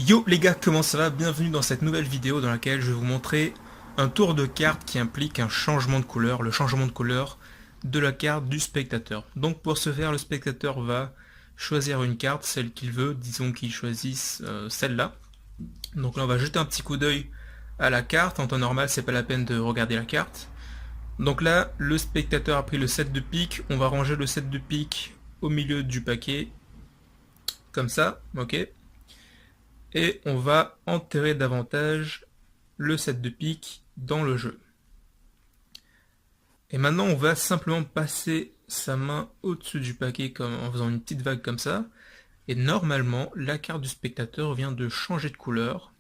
Yo les gars, comment ça va? Bienvenue dans cette nouvelle vidéo dans laquelle je vais vous montrer un tour de carte qui implique un changement de couleur, le changement de couleur de la carte du spectateur. Donc pour ce faire, le spectateur va choisir une carte, celle qu'il veut, disons qu'il choisisse celle-là. Donc là on va jeter un petit coup d'œil à la carte, en temps normal c'est pas la peine de regarder la carte. Donc là, le spectateur a pris le 7 de pique, on va ranger le 7 de pique au milieu du paquet, comme ça, ok. Et on va enterrer davantage le 7 de pique dans le jeu. Et maintenant on va simplement passer sa main au-dessus du paquet comme en faisant une petite vague comme ça. Et normalement la carte du spectateur vient de changer de couleur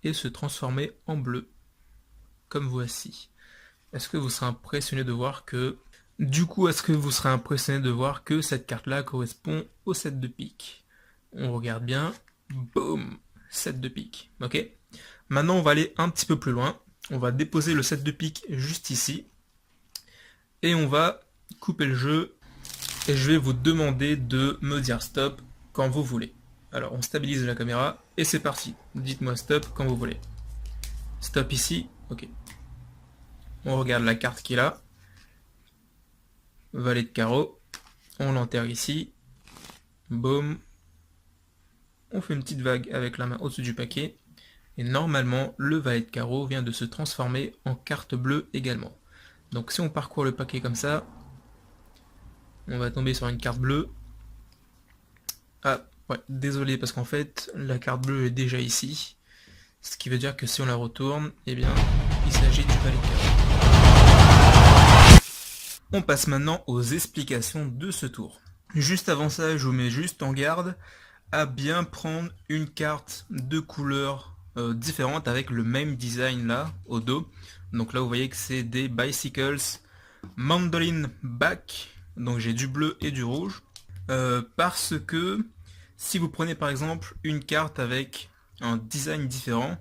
et se transformer en bleu. Comme voici. Est-ce que vous serez impressionné de voir que... Du coup, est-ce que vous serez impressionné de voir que cette carte-là correspond au 7 de pique? On regarde bien. Boum, 7 de pique. Ok. Maintenant, on va aller un petit peu plus loin. On va déposer le 7 de pique juste ici. Et on va couper le jeu. Et je vais vous demander de me dire stop quand vous voulez. Alors, on stabilise la caméra. Et c'est parti. Dites-moi stop quand vous voulez. Stop ici. Ok. On regarde la carte qui est là. Valet de carreau. On l'enterre ici. Boum. On fait une petite vague avec la main au-dessus du paquet. Et normalement, le valet de carreau vient de se transformer en carte bleue également. Donc si on parcourt le paquet comme ça, on va tomber sur une carte bleue. Ah, ouais, désolé parce qu'en fait, la carte bleue est déjà ici. Ce qui veut dire que si on la retourne, eh bien, il s'agit du valet de carreau. On passe maintenant aux explications de ce tour. Juste avant ça, je vous mets juste en garde à bien prendre une carte de couleur différente avec le même design là au dos. Donc là vous voyez que c'est des Bicycles Mandolin Back, donc j'ai du bleu et du rouge, parce que si vous prenez par exemple une carte avec un design différent,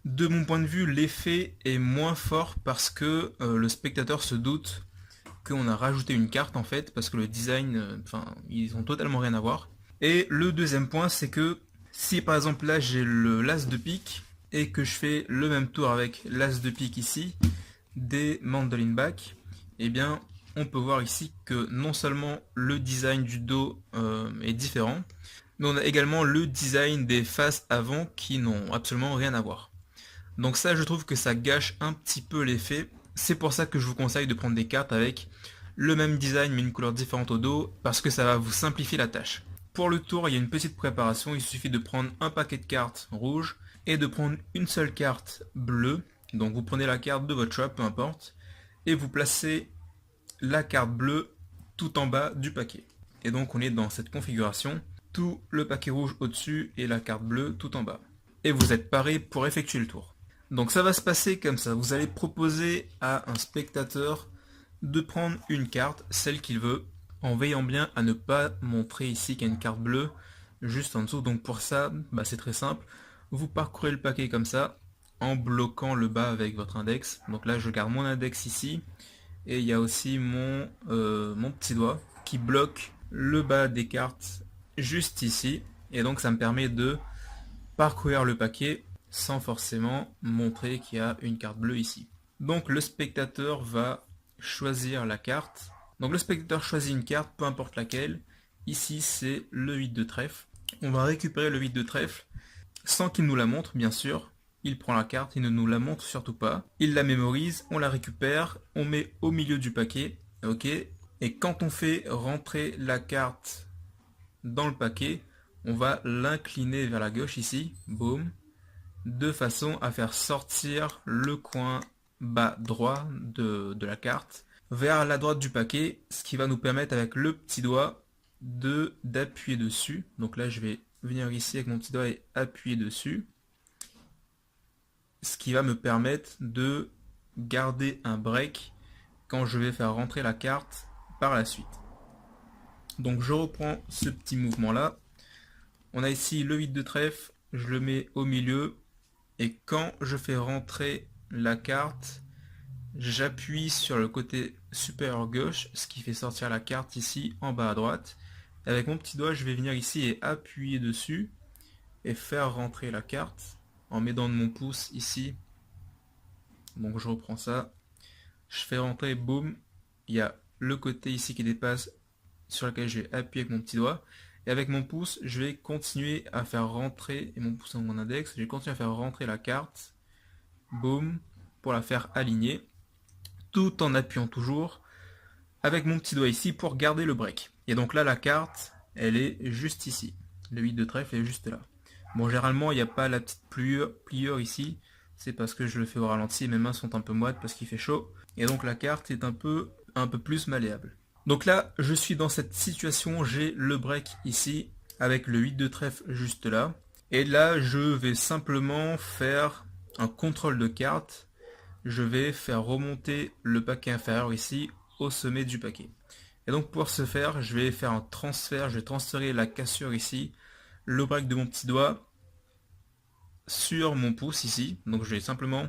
de mon point de vue l'effet est moins fort parce que le spectateur se doute qu'on a rajouté une carte en fait, parce que le design, enfin ils ont totalement rien à voir. Et le deuxième point, c'est que si par exemple là j'ai le l'as de pique et que je fais le même tour avec l'as de pique ici, des mandolin back, eh bien on peut voir ici que non seulement le design du dos est différent, mais on a également le design des faces avant qui n'ont absolument rien à voir. Donc ça je trouve que ça gâche un petit peu l'effet. C'est pour ça que je vous conseille de prendre des cartes avec le même design mais une couleur différente au dos, parce que ça va vous simplifier la tâche. Pour le tour, il y a une petite préparation, il suffit de prendre un paquet de cartes rouges et de prendre une seule carte bleue. Donc vous prenez la carte de votre choix, peu importe, et vous placez la carte bleue tout en bas du paquet. Et donc on est dans cette configuration, tout le paquet rouge au-dessus et la carte bleue tout en bas. Et vous êtes paré pour effectuer le tour. Donc ça va se passer comme ça, vous allez proposer à un spectateur de prendre une carte, celle qu'il veut, en veillant bien à ne pas montrer ici qu'il y a une carte bleue juste en dessous. Donc pour ça, c'est très simple. Vous parcourez le paquet comme ça, en bloquant le bas avec votre index. Donc là, je garde mon index ici. Et il y a aussi mon petit doigt qui bloque le bas des cartes juste ici. Et donc ça me permet de parcourir le paquet sans forcément montrer qu'il y a une carte bleue ici. Donc le spectateur va choisir la carte. Donc le spectateur choisit une carte, peu importe laquelle. Ici c'est le 8 de trèfle. On va récupérer le 8 de trèfle sans qu'il nous la montre bien sûr. Il prend la carte, il ne nous la montre surtout pas. Il la mémorise, on la récupère, on met au milieu du paquet. Ok. Et quand on fait rentrer la carte dans le paquet, on va l'incliner vers la gauche ici. Boum. De façon à faire sortir le coin bas droit de la carte vers la droite du paquet, ce qui va nous permettre avec le petit doigt d'appuyer dessus. Donc là je vais venir ici avec mon petit doigt et appuyer dessus, ce qui va me permettre de garder un break quand je vais faire rentrer la carte par la suite. Donc je reprends ce petit mouvement là, on a ici le 8 de trèfle, je le mets au milieu, et quand je fais rentrer la carte, j'appuie sur le côté supérieur gauche, ce qui fait sortir la carte ici en bas à droite. Avec mon petit doigt, je vais venir ici et appuyer dessus. et faire rentrer la carte en m'aidant de mon pouce ici. Donc je reprends ça, je fais rentrer, boum, il y a le côté ici qui dépasse sur lequel je vais appuyer avec mon petit doigt. Et avec mon pouce, je vais continuer à faire rentrer, et mon pouce dans mon index, je vais continuer à faire rentrer la carte, boum, pour la faire aligner, tout en appuyant toujours avec mon petit doigt ici pour garder le break. Et donc là, la carte, elle est juste ici. Le 8 de trèfle est juste là. Bon, généralement, il n'y a pas la petite pliure ici. C'est parce que je le fais au ralenti et mes mains sont un peu moites parce qu'il fait chaud. Et donc la carte est un peu plus malléable. Donc là, je suis dans cette situation, j'ai le break ici, avec le 8 de trèfle juste là. Et là, je vais simplement faire un contrôle de carte. Je vais faire remonter le paquet inférieur ici au sommet du paquet. Et donc pour ce faire, je vais faire un transfert, je vais transférer la cassure ici, le break de mon petit doigt sur mon pouce ici. Donc je vais simplement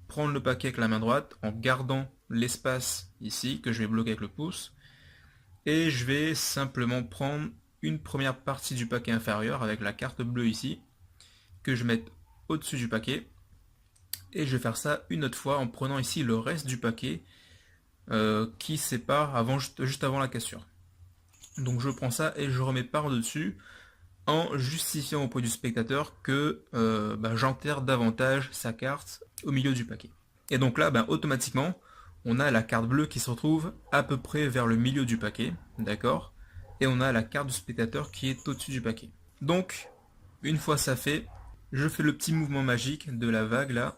prendre le paquet avec la main droite en gardant l'espace ici que je vais bloquer avec le pouce. Et je vais simplement prendre une première partie du paquet inférieur avec la carte bleue ici, que je mette au-dessus du paquet. Et je vais faire ça une autre fois en prenant ici le reste du paquet qui sépare juste avant la cassure. Donc je prends ça et je remets par-dessus en justifiant auprès du spectateur que j'enterre davantage sa carte au milieu du paquet. Et donc là, automatiquement, on a la carte bleue qui se retrouve à peu près vers le milieu du paquet, d'accord? Et on a la carte du spectateur qui est au-dessus du paquet. Donc, une fois ça fait, je fais le petit mouvement magique de la vague là,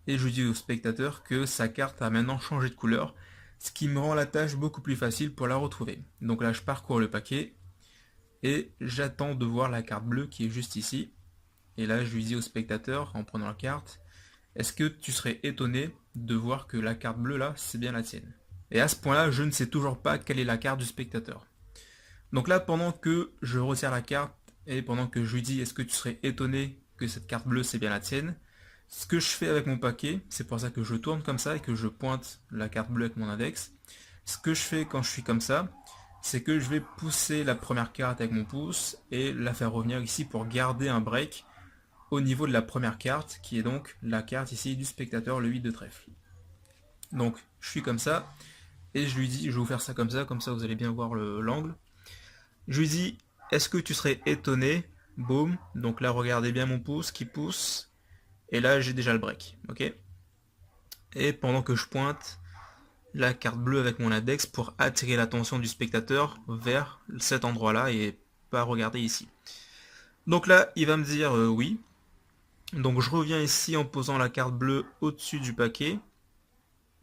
et je dis au spectateur que sa carte a maintenant changé de couleur, ce qui me rend la tâche beaucoup plus facile pour la retrouver. Donc là, je parcours le paquet, et j'attends de voir la carte bleue qui est juste ici. Et là, je lui dis au spectateur, en prenant la carte, est-ce que tu serais étonné de voir que la carte bleue là, c'est bien la tienne? Et à ce point-là, je ne sais toujours pas quelle est la carte du spectateur. Donc là, pendant que je retire la carte et pendant que je lui dis est-ce que tu serais étonné que cette carte bleue c'est bien la tienne, ce que je fais avec mon paquet, c'est pour ça que je tourne comme ça et que je pointe la carte bleue avec mon index. Ce que je fais quand je suis comme ça, c'est que je vais pousser la première carte avec mon pouce et la faire revenir ici pour garder un break au niveau de la première carte, qui est donc la carte ici du spectateur, le 8 de trèfle. Donc je suis comme ça, et je lui dis, je vais vous faire ça comme ça vous allez bien voir l'angle. Je lui dis, est-ce que tu serais étonné? Boum, donc là regardez bien mon pouce qui pousse, et là j'ai déjà le break, ok? Et pendant que je pointe la carte bleue avec mon index pour attirer l'attention du spectateur vers cet endroit-là et pas regarder ici. Donc là, il va me dire oui. Donc je reviens ici en posant la carte bleue au-dessus du paquet,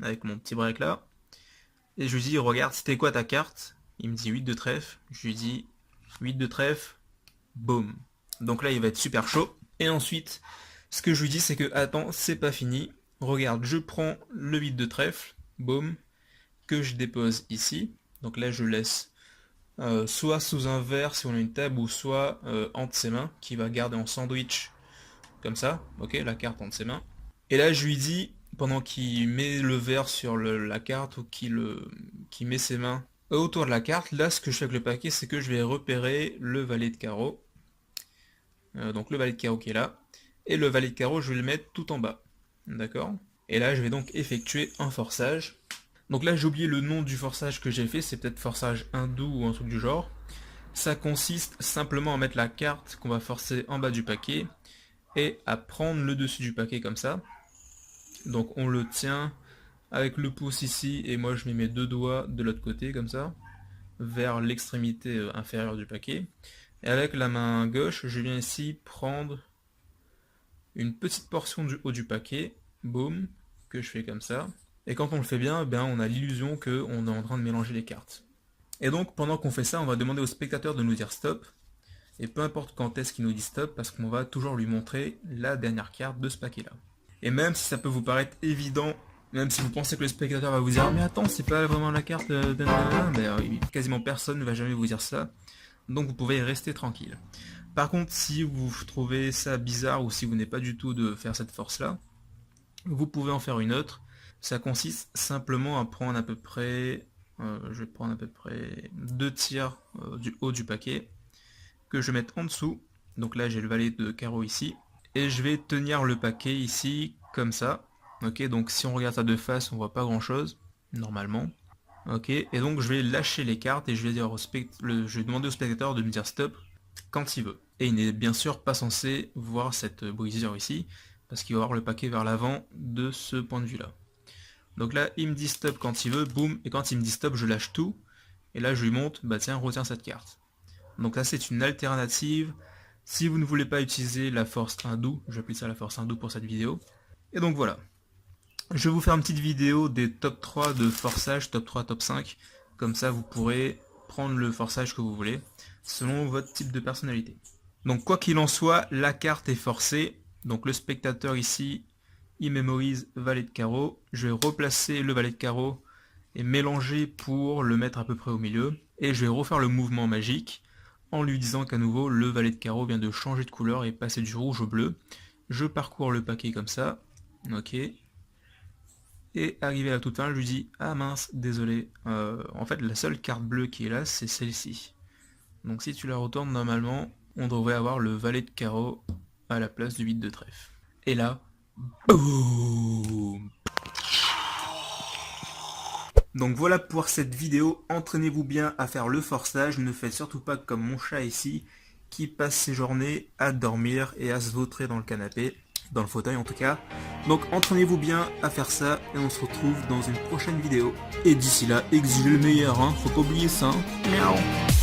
avec mon petit break là. Et je lui dis, regarde, c'était quoi ta carte? Il me dit 8 de trèfle. Je lui dis 8 de trèfle, boum. Donc là, il va être super chaud. Et ensuite, ce que je lui dis, c'est que, attends, c'est pas fini. Regarde, je prends le 8 de trèfle, boum, que je dépose ici. Donc là, je laisse soit sous un verre si on a une table, ou soit entre ses mains, qui va garder en sandwich, comme ça, ok, la carte entre ses mains. Et là, je lui dis, pendant qu'il met le verre sur la carte, ou qu'il met ses mains autour de la carte, là, ce que je fais avec le paquet, c'est que je vais repérer le valet de carreau. Donc le valet de carreau qui est là. Et le valet de carreau, je vais le mettre tout en bas. D'accord? Et là, je vais donc effectuer un forçage. Donc là, j'ai oublié le nom du forçage que j'ai fait, c'est peut-être forçage hindou ou un truc du genre. Ça consiste simplement à mettre la carte qu'on va forcer en bas du paquet et à prendre le dessus du paquet comme ça. Donc on le tient avec le pouce ici et moi je mets mes deux doigts de l'autre côté comme ça, vers l'extrémité inférieure du paquet. Et avec la main gauche, je viens ici prendre une petite portion du haut du paquet, boum, que je fais comme ça. Et quand on le fait bien, on a l'illusion qu'on est en train de mélanger les cartes. Et donc pendant qu'on fait ça, on va demander au spectateur de nous dire stop. Et peu importe quand est-ce qu'il nous dit stop, parce qu'on va toujours lui montrer la dernière carte de ce paquet-là. Et même si ça peut vous paraître évident, même si vous pensez que le spectateur va vous dire mais attends, c'est pas vraiment la carte quasiment personne ne va jamais vous dire ça. Donc vous pouvez rester tranquille. Par contre, si vous trouvez ça bizarre ou si vous n'êtes pas du tout de faire cette force-là, vous pouvez en faire une autre. Ça consiste simplement à prendre à peu près, je vais prendre à peu près 2 tiers du haut du paquet, que je vais mettre en dessous, Donc là j'ai le valet de carreau ici. Et je vais tenir le paquet ici, comme ça. Ok, donc si on regarde ça de face, on voit pas grand chose, normalement. Ok, et donc je vais lâcher les cartes et je vais dire je vais demander au spectateur de me dire stop quand il veut. Et il n'est bien sûr pas censé voir cette brisure ici, parce qu'il va avoir le paquet vers l'avant de ce point de vue là. Donc là il me dit stop quand il veut, boum, et quand il me dit stop je lâche tout, et là je lui montre, bah tiens retiens cette carte. Donc là c'est une alternative, si vous ne voulez pas utiliser la force hindoue, j'applique ça la force hindoue pour cette vidéo. Et donc voilà. Je vais vous faire une petite vidéo des top 3 de forçage, top 3, top 5. Comme ça, vous pourrez prendre le forçage que vous voulez, selon votre type de personnalité. Donc quoi qu'il en soit, la carte est forcée. Donc le spectateur ici, il mémorise valet de carreau. Je vais replacer le valet de carreau et mélanger pour le mettre à peu près au milieu. Et je vais refaire le mouvement magique en lui disant qu'à nouveau, le valet de carreau vient de changer de couleur et passer du rouge au bleu. Je parcours le paquet comme ça. Ok. Et arrivé à la toute fin, je lui dis ah mince, désolé, en fait la seule carte bleue qui est là, c'est celle-ci. Donc si tu la retournes, normalement, on devrait avoir le valet de carreau à la place du 8 de trèfle. Et là, boum. Donc voilà pour cette vidéo, entraînez-vous bien à faire le forçage, ne faites surtout pas comme mon chat ici, qui passe ses journées à dormir et à se vautrer dans le canapé. Dans le fauteuil en tout cas. Donc entraînez-vous bien à faire ça et on se retrouve dans une prochaine vidéo. Et d'ici là, exigez le meilleur, hein, faut pas oublier ça. Hein. Miaou.